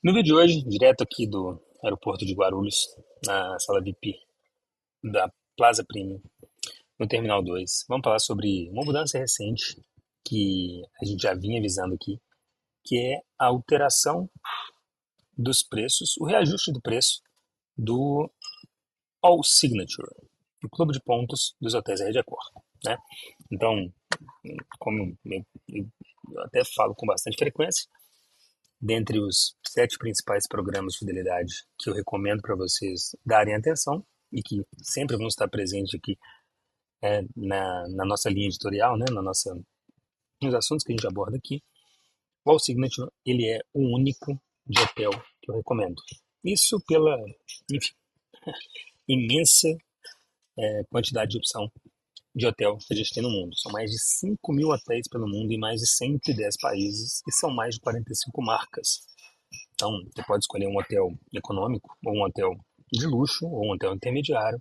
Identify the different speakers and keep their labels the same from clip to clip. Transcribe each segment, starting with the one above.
Speaker 1: No vídeo de hoje, direto aqui do aeroporto de Guarulhos, na sala VIP da Plaza Premium, no Terminal 2, vamos falar sobre uma mudança recente que a gente já vinha avisando aqui, que é a alteração dos preços, o reajuste do preço do All Signature, o clube de pontos dos hotéis da Rede Accor, né? Então, como eu até falo com bastante frequência, dentre os 7 principais programas de fidelidade que eu recomendo para vocês darem atenção e que sempre vão estar presentes aqui na nossa linha editorial, né, nos assuntos que a gente aborda aqui, o All Signature ele é o único de hotel que eu recomendo. Isso pela, enfim, imensa quantidade de opção de hotel que a gente tem no mundo. São mais de 5 mil hotéis pelo mundo em mais de 110 países e são mais de 45 marcas. Então, você pode escolher um hotel econômico, ou um hotel de luxo, ou um hotel intermediário.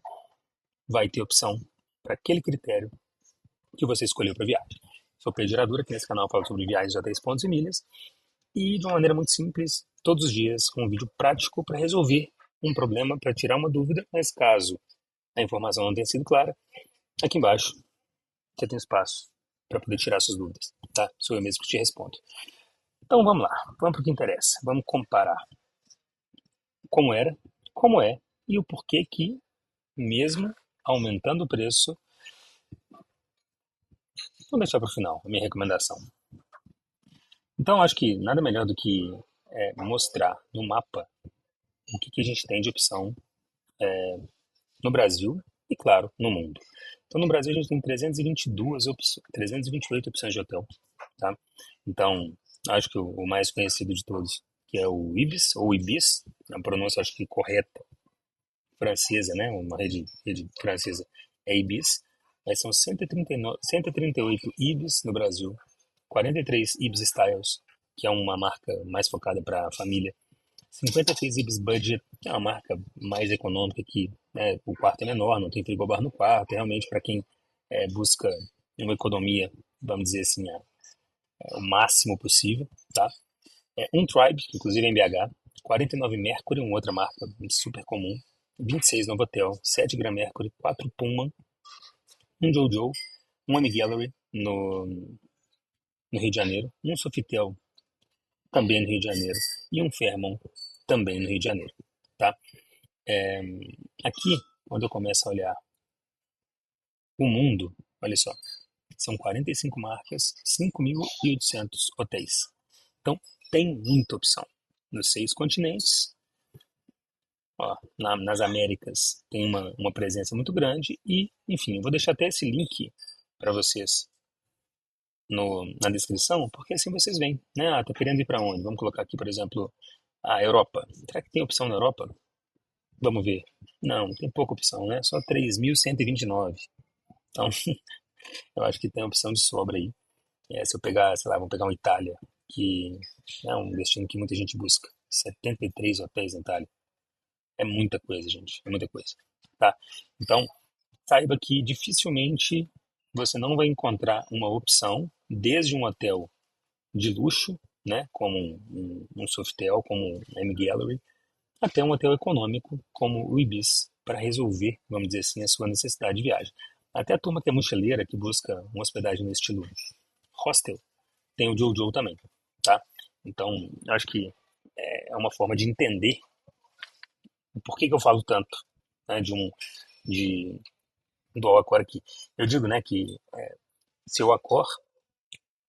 Speaker 1: Vai ter opção para aquele critério que você escolheu para viagem. Sou Pedro Geradura, aqui nesse canal eu falo sobre viagens, hotéis, pontos e milhas. E de uma maneira muito simples, todos os dias, com um vídeo prático para resolver um problema, para tirar uma dúvida. Mas caso a informação não tenha sido clara, aqui embaixo você tem espaço para poder tirar suas dúvidas. Tá? Sou eu mesmo que te respondo. Então vamos lá, vamos para o que interessa. Vamos comparar como era, como é e o porquê que, mesmo aumentando o preço, vou deixar para o final a minha recomendação. Então, acho que nada melhor do que mostrar no mapa o que a gente tem de opção no Brasil e, claro, no mundo. Então, no Brasil, a gente tem 328 opções de hotel. Tá? Então, acho que o mais conhecido de todos, que é o Ibis, ou Ibis, a pronúncia acho que correta, francesa, né? Uma rede francesa é Ibis. Mas são 138 Ibis no Brasil, 43 Ibis Styles, que é uma marca mais focada para a família, 56 Ibis Budget, que é uma marca mais econômica que o quarto é menor, não tem frigobar no quarto, é realmente para quem busca uma economia, vamos dizer assim, o máximo possível, tá? Um Tribe, que inclusive é em BH, 49 Mercury, uma outra marca super comum, 26 Novotel, 7 Grand Mercury, 4 Pullman, um Jojo, um M Gallery no Rio de Janeiro, um Sofitel também no Rio de Janeiro e um Fairmont também no Rio de Janeiro, tá? Aqui, quando eu começo a olhar o mundo, olha só, são 45 marcas, 5.800 hotéis. Então, tem muita opção nos 6 continentes. Ó, nas Américas tem uma presença muito grande e, enfim, eu vou deixar até esse link para vocês na descrição, porque assim vocês veem, né? Ah, tá querendo ir para onde? Vamos colocar aqui, por exemplo, a Europa. Será que tem opção na Europa? Vamos ver. Não, tem pouca opção, né? Só 3.129. Então, eu acho que tem opção de sobra aí. Se eu pegar, sei lá, vamos pegar uma Itália, que é um destino que muita gente busca. 73 hotéis na Itália. É muita coisa, gente. É muita coisa. Tá? Então, saiba que dificilmente você não vai encontrar uma opção, desde um hotel de luxo, né, como um Sofitel, como um M Gallery, até um hotel econômico, como o Ibis, para resolver, vamos dizer assim, a sua necessidade de viagem. Até a turma que é mochileira, que busca uma hospedagem no estilo hostel, tem o Jojo também, tá? Então, acho que é uma forma de entender o porquê que eu falo tanto, né, de, do Accor aqui. Eu digo, né, que se o Accor,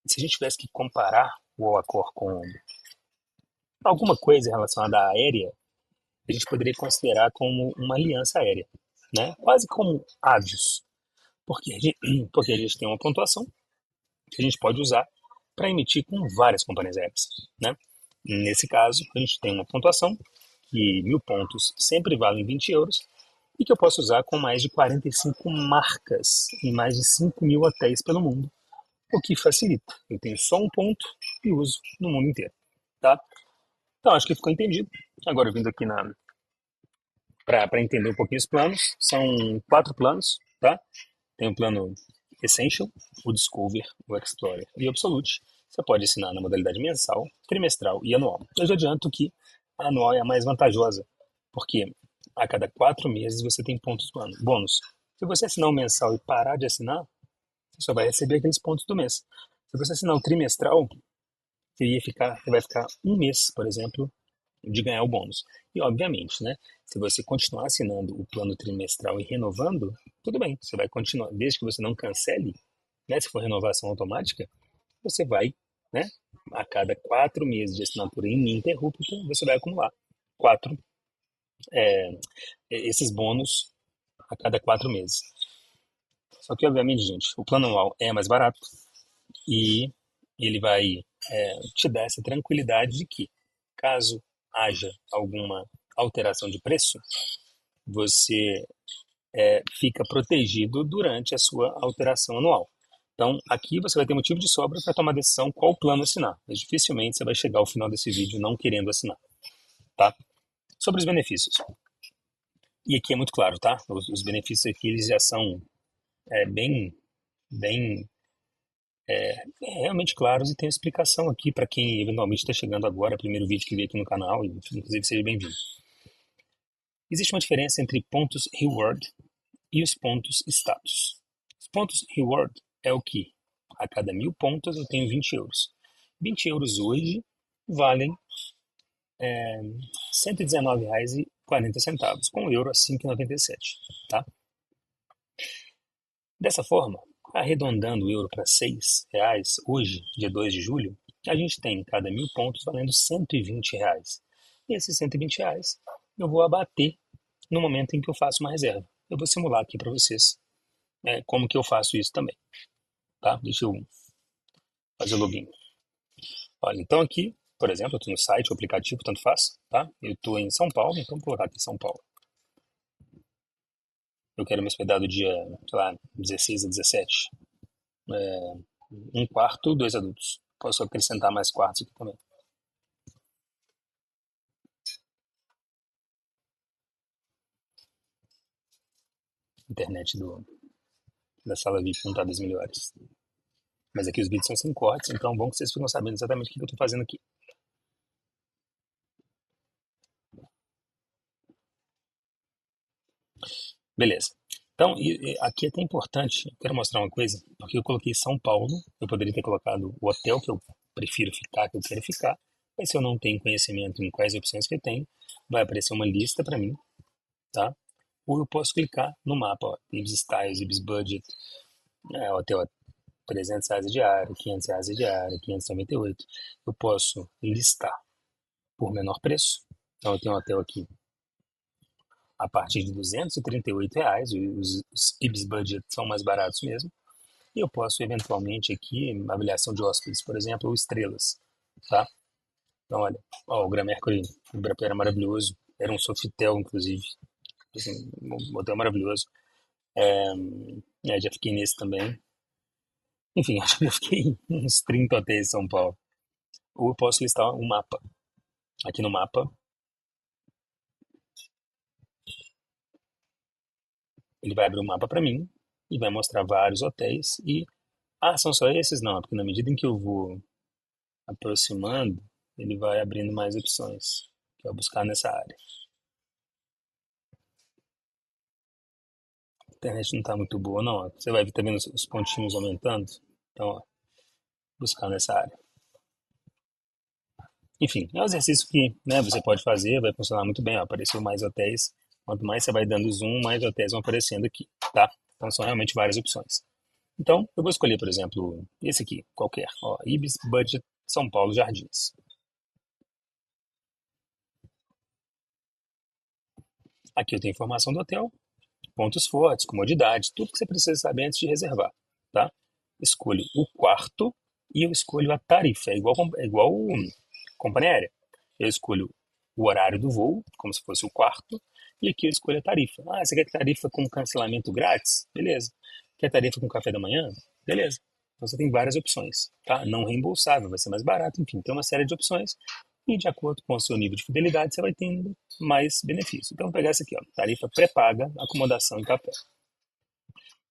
Speaker 1: se a gente tivesse que comparar o Accor com alguma coisa relacionada à aérea, a gente poderia considerar como uma aliança aérea, né? Quase como Avios, porque a gente tem uma pontuação que a gente pode usar para emitir com várias companhias aéreas, né? Nesse caso, a gente tem uma pontuação que 1.000 pontos sempre valem 20 euros e que eu posso usar com mais de 45 marcas em mais de 5 mil hotéis pelo mundo, o que facilita. Eu tenho só um ponto e uso no mundo inteiro, tá? Então, acho que ficou entendido. Agora, vindo aqui para entender um pouquinho os planos, são 4 planos, tá? Tem o plano Essential, o Discover, o Explorer e o Absolute. Você pode assinar na modalidade mensal, trimestral e anual. Eu já adianto que anual é a mais vantajosa, porque a cada 4 meses você tem pontos bônus. Se você assinar o mensal e parar de assinar, você só vai receber aqueles pontos do mês. Se você assinar o trimestral, você vai ficar um mês, por exemplo, de ganhar o bônus. E, obviamente, né, se você continuar assinando o plano trimestral e renovando, tudo bem, você vai continuar, desde que você não cancele, né, se for renovação automática, você vai, né, a cada 4 meses de assinatura ininterrupta, você vai acumular quatro, é, esses bônus a cada 4 meses. Só que, obviamente, gente, o plano anual é mais barato e ele vai te dar essa tranquilidade de que, caso haja alguma alteração de preço, você fica protegido durante a sua alteração anual. Então, aqui você vai ter motivo de sobra para tomar decisão qual plano assinar, mas dificilmente você vai chegar ao final desse vídeo não querendo assinar, tá? Sobre os benefícios. E aqui é muito claro, tá? Os benefícios aqui eles já são bem, bem realmente claros e tem explicação aqui para quem eventualmente está chegando agora, primeiro vídeo que vê aqui no canal, e inclusive seja bem-vindo. Existe uma diferença entre pontos reward e os pontos status. Os pontos reward é o que? A cada 1.000 pontos eu tenho 20 euros. 20 euros hoje valem R$ 119,40, com o euro a 5,97. Tá? Dessa forma, arredondando o euro para R$ 6, hoje, dia 2 de julho, a gente tem cada 1.000 pontos valendo R$ 120. E esses R$ 120 eu vou abater no momento em que eu faço uma reserva. Eu vou simular aqui para vocês como que eu faço isso também. Tá? Deixa eu fazer o login. Olha, então aqui, por exemplo, eu estou no site, o aplicativo, tanto faz, tá? Eu estou em São Paulo, então vou colocar aqui São Paulo. Eu quero me hospedar do dia, sei lá, 16 a 17. Um quarto, 2 adultos. Posso acrescentar mais quartos aqui também. Internet da sala VIP não está das melhores. Mas aqui os vídeos são sem cortes, então é bom que vocês ficam sabendo exatamente o que eu estou fazendo aqui. Beleza. Então, aqui é até importante, eu quero mostrar uma coisa, porque eu coloquei São Paulo, eu poderia ter colocado o hotel que eu prefiro ficar, que eu quero ficar, mas se eu não tenho conhecimento em quais opções que eu tenho, vai aparecer uma lista para mim, tá? Ou eu posso clicar no mapa, ó, Ibis Styles, Ibis Budget, hotel a R$ 300 a diária, R$ 500 a diária, 598. Eu posso listar por menor preço. Então eu tenho um hotel aqui a partir de R$ 238, os Ibis Budget são mais baratos mesmo. E eu posso eventualmente aqui, avaliação de hóspedes, por exemplo, ou estrelas, tá? Então olha, ó, o Gran Mercury do Ibirapuera era maravilhoso, era um Sofitel inclusive, assim, um hotel maravilhoso. Já fiquei nesse também. Enfim, acho que eu fiquei em uns 30 hotéis em São Paulo. Ou eu posso listar um mapa. Aqui no mapa, ele vai abrir um mapa para mim e vai mostrar vários hotéis e são só esses? Não, porque na medida em que eu vou aproximando, ele vai abrindo mais opções que eu vou buscar nessa área. A internet não está muito boa, não. Ó. Você vai ver, tá vendo os pontinhos aumentando? Então, ó, buscar nessa área. Enfim, é um exercício que né, você pode fazer, vai funcionar muito bem. Ó, apareceu mais hotéis. Quanto mais você vai dando zoom, mais hotéis vão aparecendo aqui, tá? Então são realmente várias opções. Então, eu vou escolher, por exemplo, esse aqui, qualquer. Ó, Ibis Budget São Paulo Jardins. Aqui eu tenho informação do hotel, pontos fortes, comodidade, tudo que você precisa saber antes de reservar, tá? Escolho o quarto e eu escolho a tarifa, é igual companhia aérea. Eu escolho o horário do voo, como se fosse o quarto, e aqui eu escolho a tarifa. Você quer tarifa com cancelamento grátis? Beleza. Quer tarifa com café da manhã? Beleza. Então você tem várias opções, tá? Não reembolsável, vai ser mais barato, enfim, tem uma série de opções e de acordo com o seu nível de fidelidade você vai tendo mais benefício. Então vou pegar essa aqui, ó, tarifa pré-paga, acomodação e café.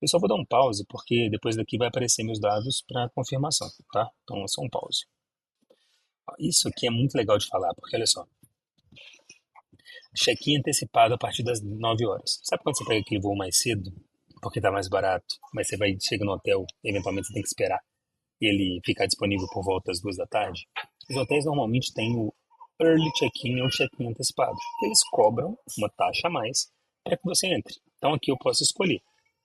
Speaker 1: Eu só vou dar um pause porque depois daqui vai aparecer meus dados para confirmação, tá? Então é só um pause. Isso aqui é muito legal de falar, porque olha só, check-in antecipado a partir das 9 horas. Sabe quando você pega aquele voo mais cedo, porque tá mais barato, mas você vai chega no hotel, eventualmente você tem que esperar ele ficar disponível por volta das 2 da tarde? Os hotéis normalmente têm o early check-in ou check-in antecipado. Eles cobram uma taxa a mais para que você entre. Então aqui eu posso escolher.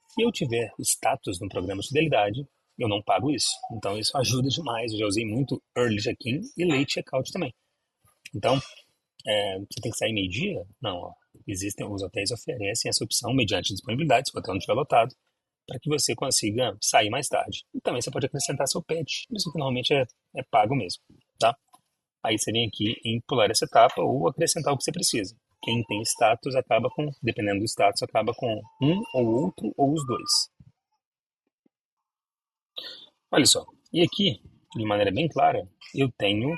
Speaker 1: Se eu tiver status no programa de fidelidade, eu não pago isso. Então isso ajuda demais. Eu já usei muito early check-in e late check-out também. Então, você tem que sair meio-dia? Não, ó. Existem, os hotéis oferecem essa opção mediante disponibilidade, se o hotel não estiver lotado, para que você consiga sair mais tarde. E também você pode acrescentar seu pet, isso que normalmente é pago mesmo, tá? Aí você vem aqui em pular essa etapa ou acrescentar o que você precisa. Quem tem status acaba com, dependendo do status, acaba com um ou outro ou os dois. Olha só, e aqui, de maneira bem clara, eu tenho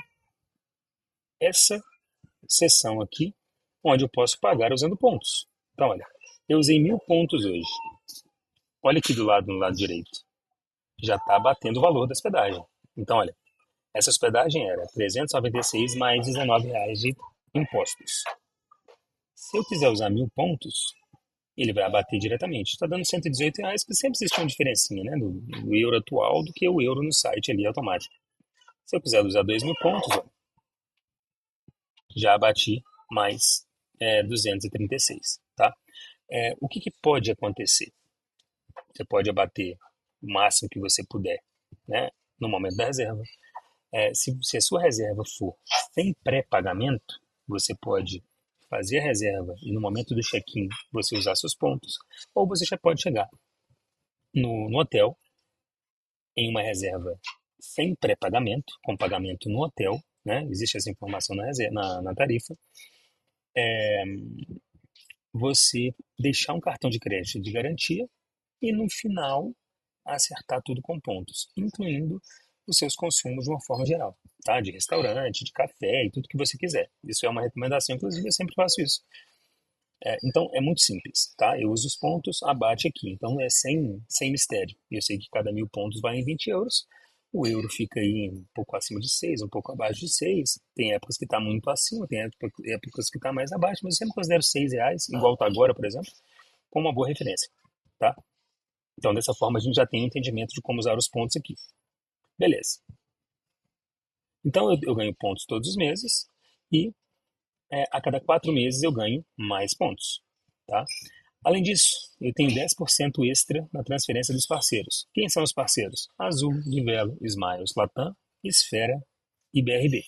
Speaker 1: essa seção aqui, onde eu posso pagar usando pontos. Então, olha, eu usei 1.000 pontos hoje. Olha aqui do lado, no lado direito. Já está batendo o valor da hospedagem. Então, olha, essa hospedagem era 396 mais R$ 19 de impostos. Se eu quiser usar 1.000 pontos, ele vai abater diretamente. Está dando R$ 118, porque sempre existe uma diferencinha, né, do euro atual do que o euro no site ali automático. Se eu quiser usar 2.000 pontos, ó, já abati mais 236, tá? O que pode acontecer? Você pode abater o máximo que você puder, né, no momento da reserva. Se a sua reserva for sem pré-pagamento, você pode fazer a reserva e no momento do check-in você usar seus pontos, ou você já pode chegar no hotel em uma reserva sem pré-pagamento, com pagamento no hotel, né? Existe essa informação na tarifa. Você deixar um cartão de crédito de garantia e no final acertar tudo com pontos, incluindo os seus consumos de uma forma geral, tá? De restaurante, de café e tudo que você quiser. Isso é uma recomendação, inclusive eu sempre faço isso. Então é muito simples, tá? Eu uso os pontos, abate aqui, então é sem mistério. Eu sei que cada 1.000 pontos vai em 20 euros, o euro fica aí um pouco acima de 6, um pouco abaixo de 6. Tem épocas que está muito acima, tem épocas que está mais abaixo, mas eu sempre considero R$ 6, igual está agora, por exemplo, como uma boa referência, tá? Então, dessa forma, a gente já tem um entendimento de como usar os pontos aqui. Beleza. Então, eu ganho pontos todos os meses e a cada 4 meses eu ganho mais pontos. Tá? Além disso, eu tenho 10% extra na transferência dos parceiros. Quem são os parceiros? Azul, Livelo, Smiles, Latam, Esfera e BRB.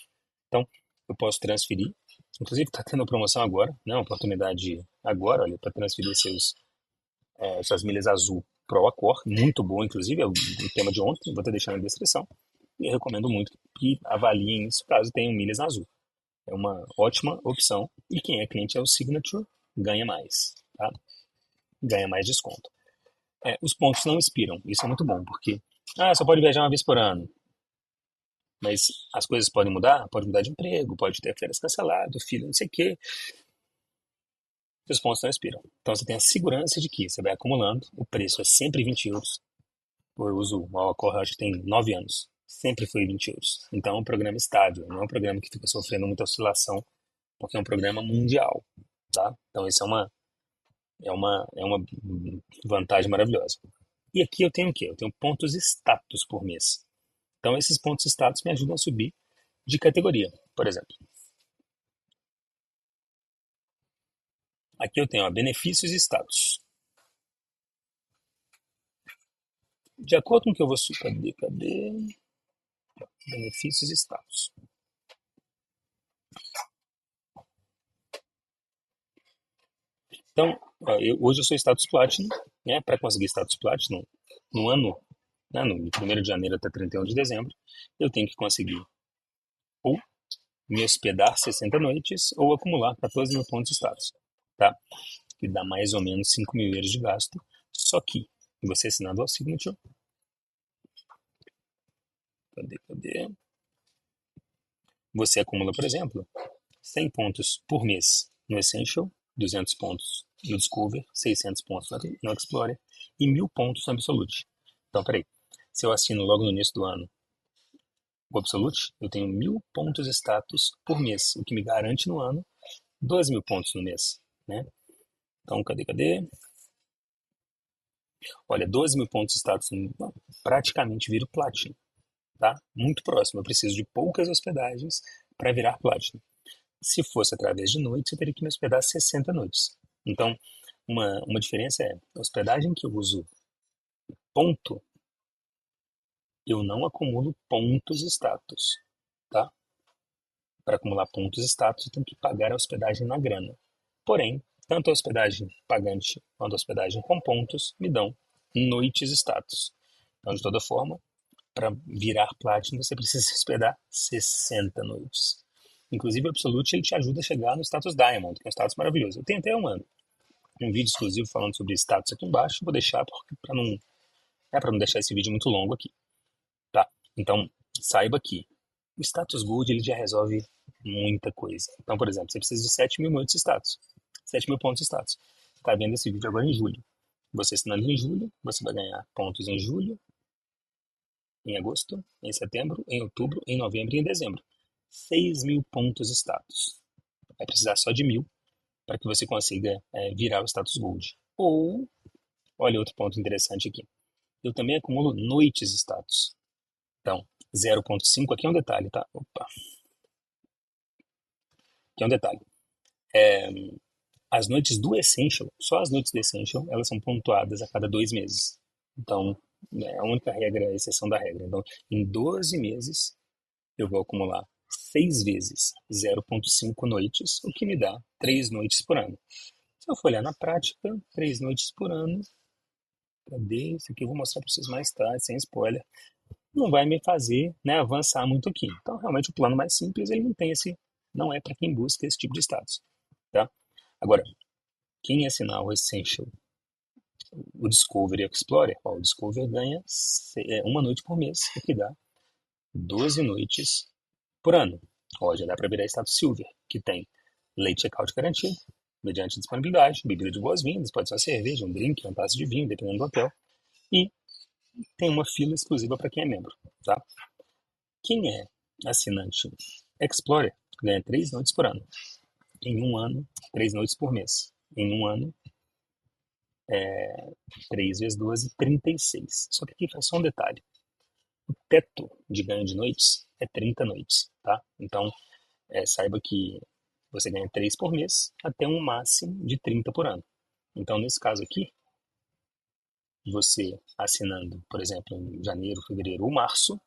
Speaker 1: Então, eu posso transferir. Inclusive, está tendo promoção agora, né? Uma oportunidade agora, olha, para transferir suas milhas Azul Pro Accor, muito boa, inclusive, é o tema de ontem, vou estar deixando na descrição. E eu recomendo muito que avaliem isso caso tenham milhas Azul. É uma ótima opção. E quem é cliente é o Signature, ganha mais, tá? Ganha mais desconto. Os pontos não expiram, isso é muito bom, porque só pode viajar uma vez por ano. Mas as coisas podem mudar, pode mudar de emprego, pode ter férias cancelado, filho, não sei o quê. Os pontos não expiram. Então você tem a segurança de que você vai acumulando, o preço é sempre 20 euros. Eu uso o Accor, acho que tem 9 anos. Sempre foi 20 euros. Então é um programa estável, não é um programa que fica sofrendo muita oscilação, porque é um programa mundial, tá? Então isso é uma vantagem maravilhosa. E aqui eu tenho o quê? Eu tenho pontos status por mês. Então esses pontos status me ajudam a subir de categoria, por exemplo. Aqui eu tenho benefícios e status. De acordo com o que eu vou subir, cadê? Benefícios e status. Então, hoje eu sou status Platinum, né? Para conseguir status Platinum no ano, né, no 1º de janeiro até 31 de dezembro, eu tenho que conseguir ou me hospedar 60 noites ou acumular 14 mil pontos de status, tá? Que dá mais ou menos 5 mil euros de gasto. Só que você assinando ao Signature, cadê? Você acumula, por exemplo, 100 pontos por mês no Essential, 200 pontos no Discover, 600 pontos no Explorer e 1.000 pontos no Absolute. Então, peraí, se eu assino logo no início do ano o Absolute, eu tenho 1.000 pontos de status por mês, o que me garante no ano 12 mil pontos no mês, né? Então, cadê? Olha, 12 mil pontos status praticamente vira Platinum, tá? Muito próximo. Eu preciso de poucas hospedagens para virar Platinum. Se fosse através de noites, eu teria que me hospedar 60 noites. Então, uma diferença é, a hospedagem que eu uso ponto, eu não acumulo pontos status, tá? Para acumular pontos status, eu tenho que pagar a hospedagem na grana. Porém, tanto a hospedagem pagante quanto a hospedagem com pontos me dão noites status. Então, de toda forma, para virar Platinum, você precisa se hospedar 60 noites. Inclusive, o Absolute ele te ajuda a chegar no status Diamond, que é um status maravilhoso. Eu tenho até um vídeo exclusivo falando sobre status aqui embaixo, vou deixar para não deixar esse vídeo muito longo aqui, tá? Então, saiba que o status Gold ele já resolve muita coisa. Então, por exemplo, você precisa de 7 mil noites de status, 7 mil pontos de status. Está vendo esse vídeo agora em julho. Você assinando em julho, você vai ganhar pontos em julho, em agosto, em setembro, em outubro, em novembro e em dezembro. 6 mil pontos de status. Vai precisar só de 1.000 para que você consiga virar o status Gold. Ou, olha outro ponto interessante aqui. Eu também acumulo noites de status. Então, 0.5 aqui é um detalhe, tá? Opa. Aqui é um detalhe. As noites do Essential, só as noites do Essential, elas são pontuadas a cada 2 meses. Então, é a única regra, a exceção da regra. Então, em 12 meses, eu vou acumular 6 vezes 0,5 noites, o que me dá 3 noites por ano. Se eu for olhar na prática, 3 noites por ano, cadê? Isso aqui eu vou mostrar para vocês mais tarde, sem spoiler. Não vai me fazer, né, avançar muito aqui. Então, realmente, o plano mais simples, ele não tem não é para quem busca esse tipo de status, tá? Agora, quem assinar o Essential, o Discover e o Explorer, ó, o Discover ganha uma noite por mês, o que dá 12 noites por ano. Ó, já dá para virar status Silver, que tem late checkout garantido, mediante disponibilidade, bebida de boas-vindas, pode ser uma cerveja, um drink, uma taça de vinho, dependendo do hotel, e tem uma fila exclusiva para quem é membro, tá? Quem é assinante Explorer ganha 3 noites por ano. Em um ano, 3 noites por mês. Em um ano, 3 vezes 12, 36. Só que aqui faz só um detalhe. O teto de ganho de noites é 30 noites, tá? Então, saiba que você ganha 3 por mês até um máximo de 30 por ano. Então, nesse caso aqui, você assinando, por exemplo, em janeiro, fevereiro ou março,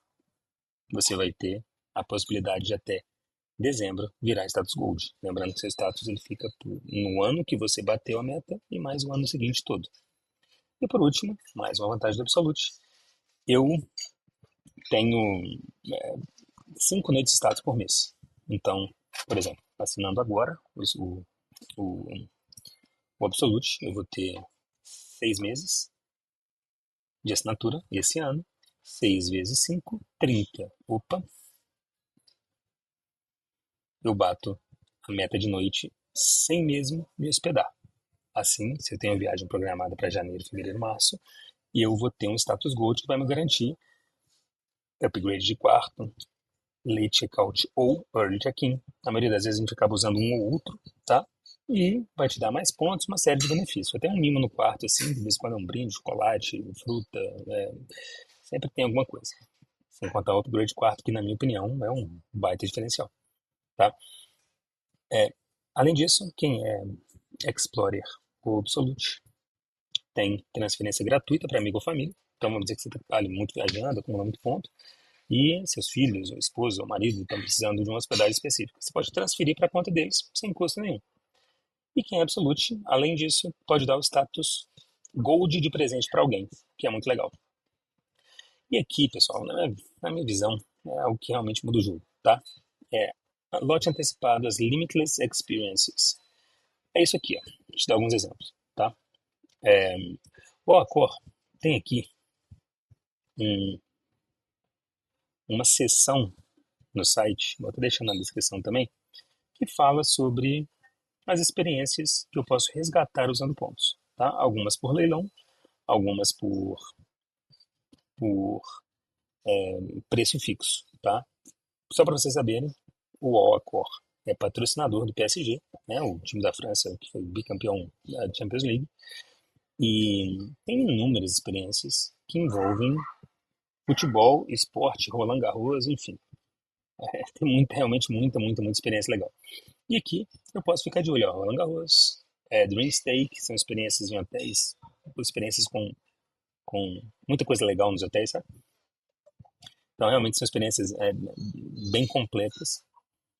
Speaker 1: você vai ter a possibilidade de até dezembro virar status Gold. Lembrando que seu status ele fica no ano que você bateu a meta e mais o ano seguinte todo. E por último, mais uma vantagem do Absolute, eu tenho 5 noites de status por mês. Então, por exemplo, assinando agora o, o Absolute, eu vou ter 6 meses de assinatura esse ano. 6 vezes 5, 30. Opa, eu bato a meta de noite sem mesmo me hospedar. Assim, se eu tenho uma viagem programada para janeiro, fevereiro, março, e eu vou ter um status Gold que vai me garantir upgrade de quarto, late checkout ou early check-in. Na maioria das vezes a gente acaba usando um ou outro, tá? E vai te dar mais pontos, uma série de benefícios. Até um mimo no quarto, assim, de vez em quando é um brinde, chocolate, fruta, sempre tem alguma coisa. Sem contar o upgrade de quarto, que na minha opinião é um baita diferencial, tá? Além disso, quem é Explorer ou Absolute tem transferência gratuita para amigo ou família. Então vamos dizer que você está ali muito viajando, acumulando muito ponto, e seus filhos, ou esposa, ou marido estão precisando de uma hospedagem específica. Você pode transferir para a conta deles sem custo nenhum. E quem é Absolute, além disso, pode dar o status Gold de presente para alguém, que é muito legal. E aqui, pessoal, na minha visão, é algo que realmente muda o jogo, tá? É lote antecipado, as Limitless Experiences. É isso aqui, ó. Vou te dar alguns exemplos, tá? O Accor tem aqui um, uma seção no site, vou até deixar na descrição também, que fala sobre as experiências que eu posso resgatar usando pontos, tá? Algumas por leilão, algumas por preço fixo, tá? Só para vocês saberem, o Accor é patrocinador do PSG, né, o time da França que foi bicampeão da Champions League, e tem inúmeras experiências que envolvem futebol, esporte, Roland Garros, enfim. Tem muita, realmente muita experiência legal. E aqui eu posso ficar de olho, ó, Roland Garros, Dream Stake, são experiências em hotéis, experiências com muita coisa legal nos hotéis, sabe? Então realmente são experiências bem completas.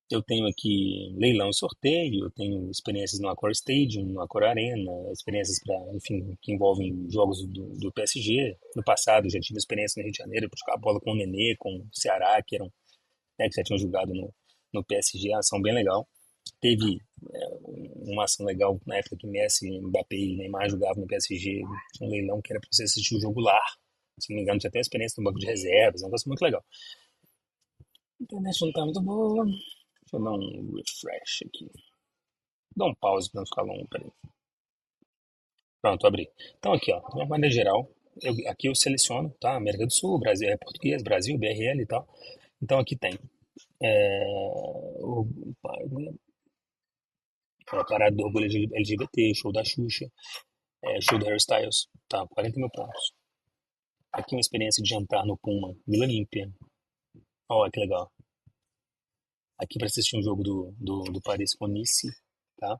Speaker 1: Eu tenho aqui leilão e sorteio, eu tenho experiências no Accor Stadium, no Accor Arena, experiências enfim, que envolvem jogos do PSG. No passado eu já tive experiência no Rio de Janeiro, para jogar bola com o Nenê, com o Ceará, que eram, né, que já tinham jogado no PSG, a ação bem legal. Teve uma ação legal na época que Messi, Mbappé e Neymar jogavam no PSG, tinha um leilão que era para você assistir o jogo lá. Se não me engano, tinha até experiência no banco de reservas, um negócio muito legal. A internet não tá muito boa. Deixa eu dar um refresh aqui. Dá um pause para não ficar longo, peraí. Pronto, abri. Então aqui, ó, de uma maneira geral, aqui eu seleciono, tá? América do Sul, Brasil é português, Brasil, BRL e tal. Então aqui tem o, a parada do orgulho LGBT, show da Xuxa, show do Harry Styles, tá? 40 mil pontos. Aqui uma experiência de jantar no Puma, Vila Olímpia. Ó, que legal. Aqui para assistir um jogo do Paris com Nice, tá?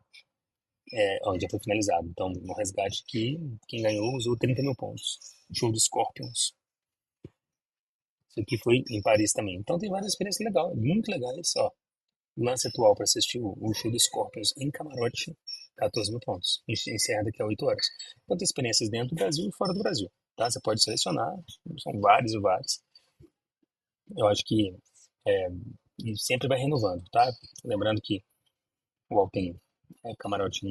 Speaker 1: Ó, já foi finalizado. Então, no resgate aqui, quem ganhou usou 30 mil pontos. Show do Scorpions. Isso aqui foi em Paris também. Então tem várias experiências legais, muito legais. Ó, lance atual para assistir o show do Scorpions em camarote, 14 mil pontos. Encerra daqui a 8 horas. Então tem experiências dentro do Brasil e fora do Brasil. Tá? Você pode selecionar, são vários e vários. Eu acho que é, e sempre vai renovando, tá? Lembrando que o UOL tem camarote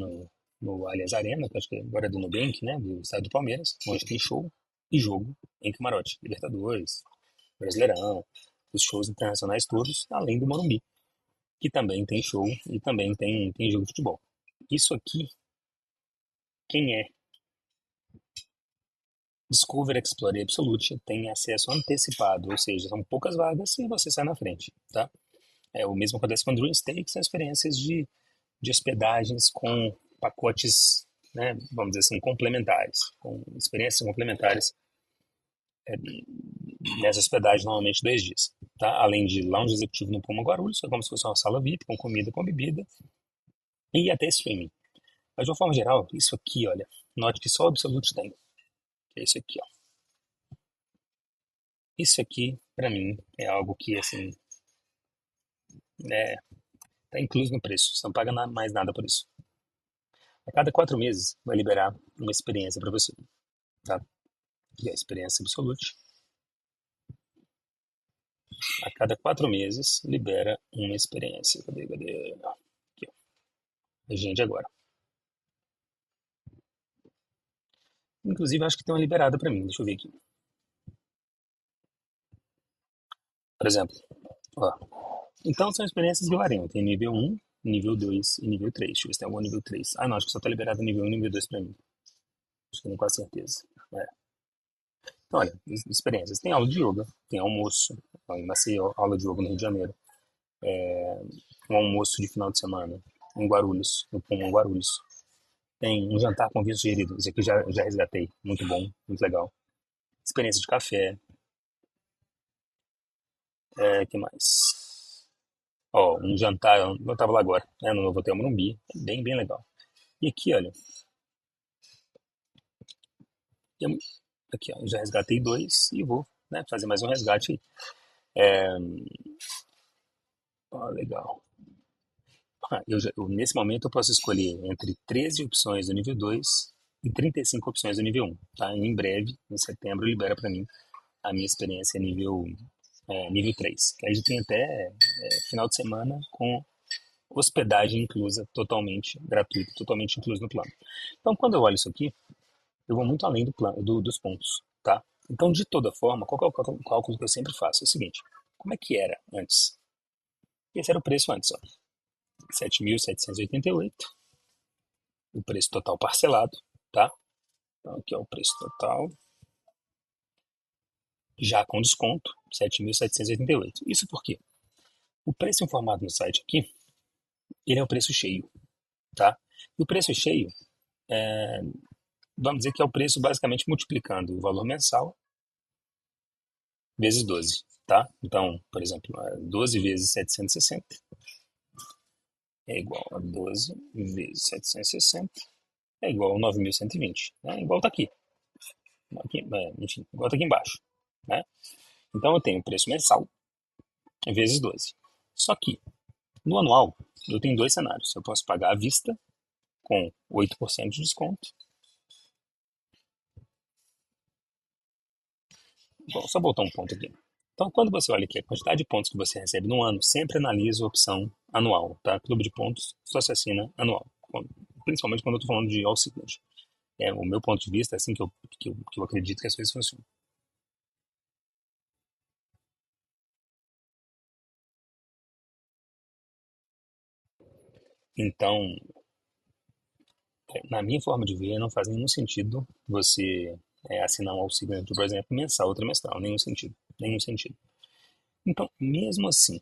Speaker 1: no Allianz Arena, que acho que agora é do Nubank, né? Do estado do Palmeiras, onde tem show e jogo em camarote. Libertadores, Brasileirão, os shows internacionais todos, além do Morumbi, que também tem show e também tem jogo de futebol. Isso aqui, quem é Discover, Explorer e Absolute tem acesso antecipado, ou seja, são poucas vagas e você sai na frente, tá? O mesmo acontece com o Dream Stake, são experiências de hospedagens com pacotes, né, vamos dizer assim, complementares, com experiências complementares nessa hospedagem, normalmente 2 dias. Tá? Além de lounge executivo no Puma Guarulhos, é como se fosse uma sala VIP, com comida, com bebida, e até streaming. Mas de uma forma geral, isso aqui, olha, note que só o Absolute tem, que é isso aqui, ó. Isso aqui, para mim, é algo que, assim, tá incluso no preço, você não paga mais nada por isso. A cada 4 meses vai liberar uma experiência para você, tá? E a experiência Absolute, a cada 4 meses libera uma experiência. Cadê? Aqui, ó. Agende agora. Inclusive, acho que tem uma liberada para mim. Deixa eu ver aqui. Por exemplo, ó. Então, são experiências que variam. Tem nível 1, nível 2 e nível 3. Deixa eu ver se tem algum nível 3. Ah, não, acho que só tá liberado nível 1 e nível 2 para mim. Acho que não com certeza. Então, olha, experiências. Tem aula de yoga, tem almoço. Eu nasci aula de yoga no Rio de Janeiro. Um almoço de final de semana em Guarulhos, no Puma Guarulhos. Tem um jantar com vinho sugerido. Esse aqui já resgatei. Muito bom, muito legal. Experiência de café. Que mais? Ó, um jantar. Eu tava lá agora, né, no novo Hotel Morumbi. Bem legal. E aqui, olha. tem- Aqui, ó. Já resgatei 2 e vou, né, fazer mais um resgate aí. Ó, legal. Nesse momento eu posso escolher entre 13 opções do nível 2 e 35 opções do nível 1. Tá? Em breve, em setembro, libera para mim a minha experiência nível 3. Que aí já tem até final de semana com hospedagem inclusa, totalmente gratuita, totalmente incluso no plano. Então, quando eu olho isso aqui, eu vou muito além do plano, dos pontos. Tá? Então, de toda forma, qual que é o cálculo que eu sempre faço? É o seguinte, como é que era antes? Esse era o preço antes, ó. 7.788, o preço total parcelado, tá? Então, aqui é o preço total, já com desconto, 7.788. Isso por quê? O preço informado no site aqui ele é o preço cheio, tá? E o preço cheio, é, vamos dizer que é o preço basicamente multiplicando o valor mensal vezes 12, tá? Então, por exemplo, 12 vezes 760 é igual a 12 vezes 760 é igual a 9.120, né? Igual tá aqui, enfim, igual tá aqui embaixo, né? Então eu tenho o preço mensal vezes 12. Só que no anual eu tenho dois cenários. Eu posso pagar à vista com 8% de desconto. Bom, só botar um ponto aqui. Então, quando você olha aqui a quantidade de pontos que você recebe no ano, sempre analisa a opção anual, tá? Clube de pontos só se assina anual, principalmente quando eu estou falando de All Signature. É o meu ponto de vista, é assim que eu acredito que as coisas funcionam. Então, na minha forma de ver, não faz nenhum sentido você assinar um All Signature, por exemplo, mensal ou trimestral. Nenhum sentido. Nenhum sentido. Então, mesmo assim,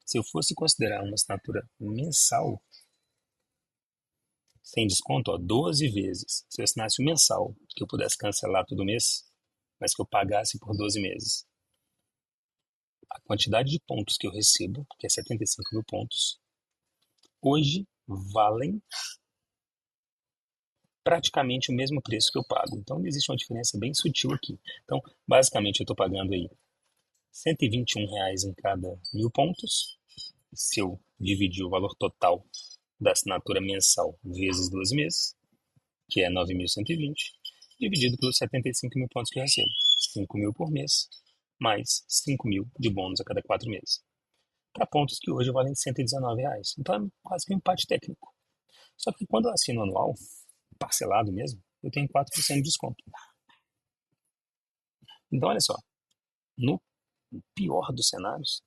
Speaker 1: se eu fosse considerar uma assinatura mensal, sem desconto, ó, 12 vezes. Se eu assinasse o mensal, que eu pudesse cancelar todo mês, mas que eu pagasse por 12 meses, a quantidade de pontos que eu recebo, que é 75 mil pontos, hoje valem praticamente o mesmo preço que eu pago. Então, existe uma diferença bem sutil aqui. Então, basicamente, eu estou pagando aí R$ 121 em cada 1.000 pontos. Se eu dividir o valor total da assinatura mensal vezes 12 meses, que é 9.120, dividido pelos 75 mil pontos que eu recebo. 5 mil por mês, mais 5 mil de bônus a cada 4 meses. Para pontos que hoje valem R$ 119. Então é quase que um empate técnico. Só que quando eu assino anual, parcelado mesmo, eu tenho 4% de desconto. Então olha só, no pior dos cenários,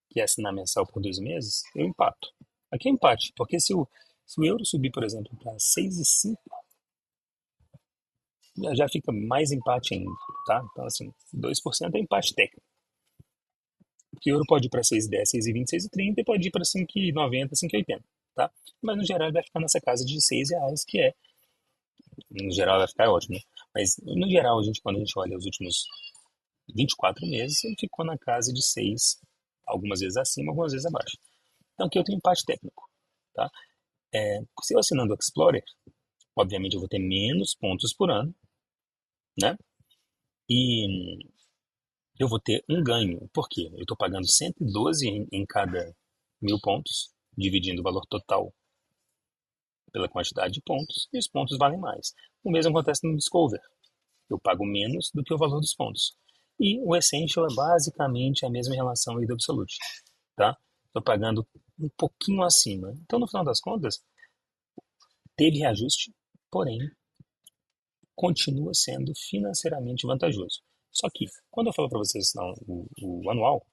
Speaker 1: que é assinar mensal por 2 meses, eu empato. Aqui é empate, porque se o euro subir, por exemplo, para 6,5, já fica mais empate ainda, tá? Então, assim, 2% é empate técnico. Porque o euro pode ir para 6,10, 6,20, 6,30 e pode ir para 5,90, 5,80, tá? Mas no geral ele vai ficar nessa casa de R$ 6, que é, no geral vai ficar ótimo, né? Mas no geral, quando a gente olha os últimos 24 meses, ele ficou na casa de 6, algumas vezes acima, algumas vezes abaixo. Então aqui eu tenho empate técnico, tá? Se eu assinando o Explorer, obviamente eu vou ter menos pontos por ano, né? E eu vou ter um ganho. Por quê? Eu estou pagando 112 em cada 1.000 pontos, dividindo o valor total pela quantidade de pontos, e os pontos valem mais. O mesmo acontece no Discover. Eu pago menos do que o valor dos pontos. E o Essential é basicamente a mesma relação aí do Absolute, tá? Estou pagando um pouquinho acima. Então, no final das contas, teve reajuste, porém, continua sendo financeiramente vantajoso. Só que, quando eu falo para vocês não, o anual,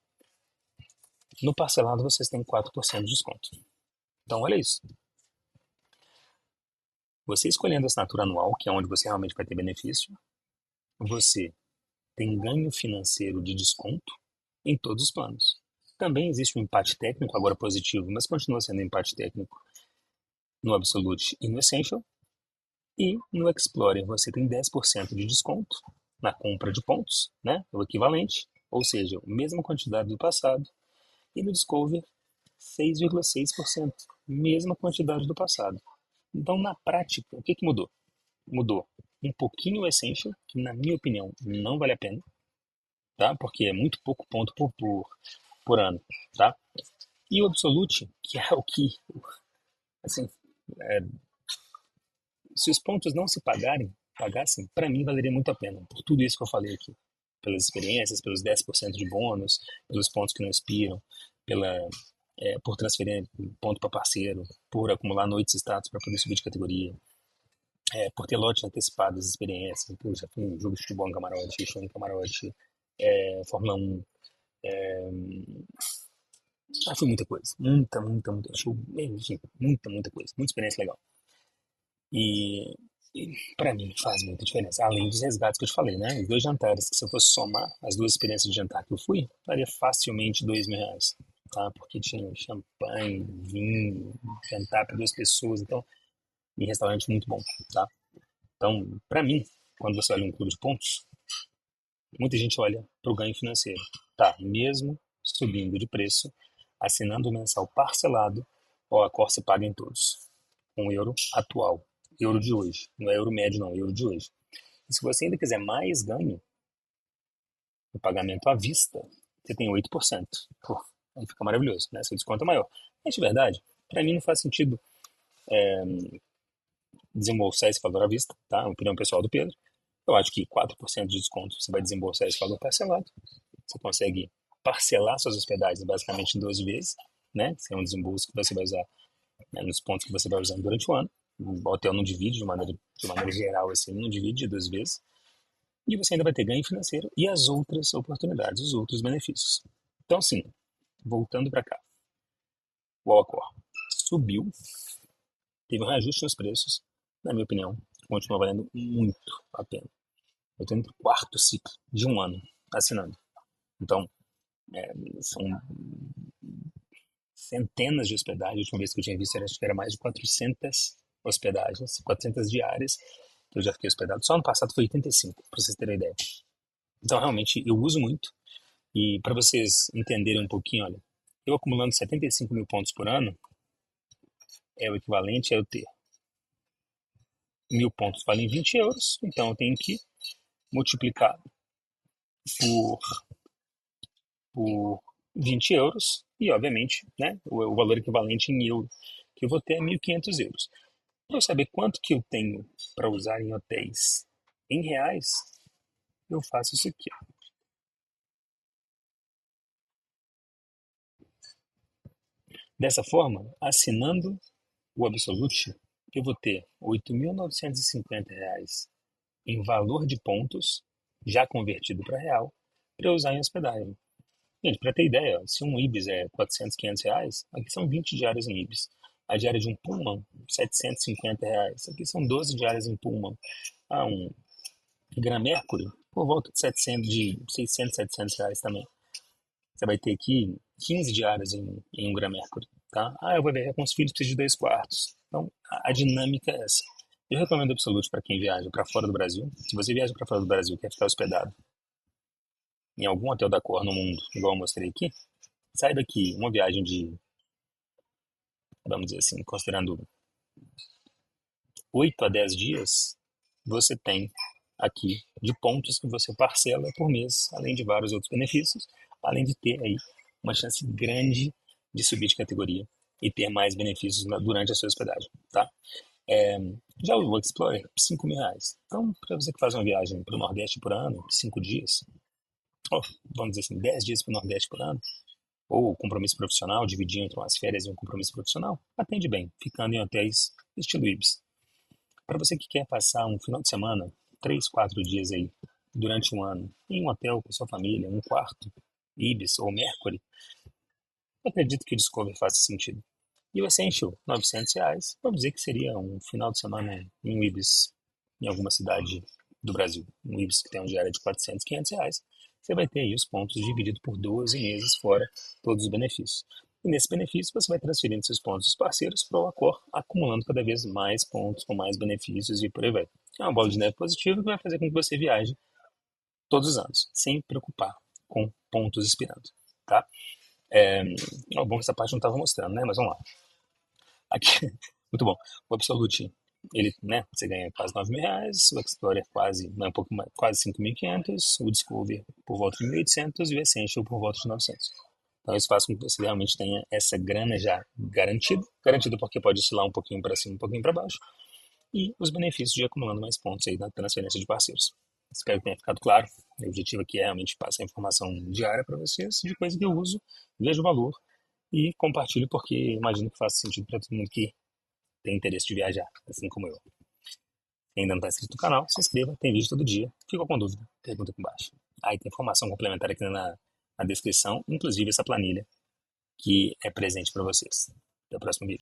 Speaker 1: no parcelado vocês têm 4% de desconto. Então, olha isso. Você escolhendo a assinatura anual, que é onde você realmente vai ter benefício, você tem ganho financeiro de desconto em todos os planos. Também existe um empate técnico, agora positivo, mas continua sendo um empate técnico no Absolute e no Essential. E no Explorer você tem 10% de desconto na compra de pontos, né? O equivalente, ou seja, a mesma quantidade do passado. E no Discover, 6,6%, mesma quantidade do passado. Então, na prática, o que mudou? Mudou um pouquinho o Essential, que na minha opinião não vale a pena, tá? Porque é muito pouco ponto por ano, tá? E o Absolute, que é o que, assim, é, se os pontos não se pagassem, para mim valeria muito a pena, por tudo isso que eu falei aqui. Pelas experiências, pelos 10% de bônus, pelos pontos que não expiram, por transferir ponto para parceiro, por acumular noites e status para poder subir de categoria, por ter lote antecipado das experiências. Pô, já fui um jogo de futebol em camarote, show em camarote, Fórmula 1. Foi muita coisa. Muita. Show, enfim, muita coisa. Muita experiência legal. E, e para mim faz muita diferença. Além dos resgates que eu te falei, né? Os dois jantares, que se eu fosse somar as duas experiências de jantar que eu fui, daria facilmente R$ 2.000. tá? Porque tinha champanhe, vinho, jantar para duas pessoas, então, em restaurante muito bom, tá? Então, para mim, quando você olha um clube de pontos, muita gente olha para o ganho financeiro. Tá, mesmo subindo de preço, assinando o mensal parcelado, ó, a Corsa paga em todos. Com o euro atual, euro de hoje. Não é euro médio, não, euro de hoje. E se você ainda quiser mais ganho, o pagamento à vista, você tem 8%. Pô, aí fica maravilhoso, né? Seu desconto é maior. Mas de verdade, para mim não faz sentido desembolsar esse valor à vista, tá? A opinião pessoal do Pedro. Eu acho que 4% de desconto você vai desembolsar esse valor parcelado. Você consegue parcelar suas hospedagens basicamente em 12 vezes, né? Esse é um desembolso que você vai usar, né, nos pontos que você vai usando durante o ano. O hotel não divide de maneira geral, assim, não divide de 12 vezes. E você ainda vai ter ganho financeiro e as outras oportunidades, os outros benefícios. Então, assim, voltando para cá, o Alcor subiu, teve um reajuste nos preços, na minha opinião, continua valendo muito a pena. Eu estou no quarto ciclo de um ano assinando. Então, são centenas de hospedagens. A última vez que eu tinha visto, acho que era mais de 400 hospedagens, 400 diárias, que eu já fiquei hospedado. Só ano passado foi 85, para vocês terem ideia. Então, realmente, eu uso muito. E para vocês entenderem um pouquinho, olha, eu acumulando 75 mil pontos por ano, é o equivalente a eu ter 1.000 pontos valem 20 euros, então eu tenho que multiplicar por, por 20 euros e, obviamente, né, o valor equivalente em euro que eu vou ter é 1.500 euros. Para eu saber quanto que eu tenho para usar em hotéis em reais, eu faço isso aqui. Ó. Dessa forma, assinando o Absolute, eu vou ter R$ 8.950 em valor de pontos, já convertido para real, para eu usar em hospedagem. Gente, para ter ideia, se um Ibis é 400, R$ 500, aqui são 20 diárias em Ibis. A diária de um Pullman, R$ 750. Aqui são 12 diárias em Pullman. Um Gran Mercury, por volta de 600, R$ 700 também. Você vai ter aqui 15 diárias em um Gran Mercury, tá? Eu vou viajar com os filhos, preciso de 2 quartos. Então, a dinâmica é essa. Eu recomendo absoluto para quem viaja para fora do Brasil. Se você viaja para fora do Brasil e quer ficar hospedado em algum hotel da cor no mundo, igual eu mostrei aqui, saiba que uma viagem de, vamos dizer assim, considerando 8 a 10 dias, você tem aqui de pontos que você parcela por mês, além de vários outros benefícios, além de ter aí uma chance grande de subir de categoria e ter mais benefícios durante a sua hospedagem, tá? É, já o Explorer, R$ 5.000. Então, para você que faz uma viagem para o Nordeste por ano, 5 dias, ou vamos dizer assim, 10 dias para o Nordeste por ano, ou compromisso profissional, dividir entre umas férias e um compromisso profissional, atende bem, ficando em hotéis estilo Ibis. Para você que quer passar um final de semana, 3, 4 dias aí, durante um ano, em um hotel com sua família, um quarto, Ibis ou Mercury, eu acredito que o Discover faça sentido. E você encheu R$ 900, vamos dizer que seria um final de semana em um Ibis, em alguma cidade do Brasil. Um Ibis que tem uma diária de 400, R$ 500, você vai ter aí os pontos dividido por 12 meses, fora todos os benefícios. E nesse benefício você vai transferindo seus pontos dos parceiros para o Accor, acumulando cada vez mais pontos, com mais benefícios e por aí vai. É uma bola de neve positiva que vai fazer com que você viaje todos os anos, sem preocupar com pontos expirando, tá? É, bom que essa parte não estava mostrando, né? Mas vamos lá. Aqui, muito bom. O Absolute, ele, né, você ganha quase R$ 9.000, o Explorer quase, né, um pouco mais, quase 5.500, o Discover por volta de 1.800 e o Essential por volta de 900. Então isso faz com que você realmente tenha essa grana já garantida, garantida porque pode oscilar um pouquinho para cima, um pouquinho para baixo, e os benefícios de acumulando mais pontos aí na transferência de parceiros. Espero que tenha ficado claro. O objetivo aqui é realmente passar informação diária para vocês de coisa que eu uso, vejo valor e compartilho porque imagino que faça sentido para todo mundo que tem interesse de viajar, assim como eu. Quem ainda não está inscrito no canal, se inscreva, tem vídeo todo dia. Ficou com dúvida? Pergunta aqui embaixo. Aí tem informação complementar aqui na descrição, inclusive essa planilha que é presente para vocês. Até o próximo vídeo.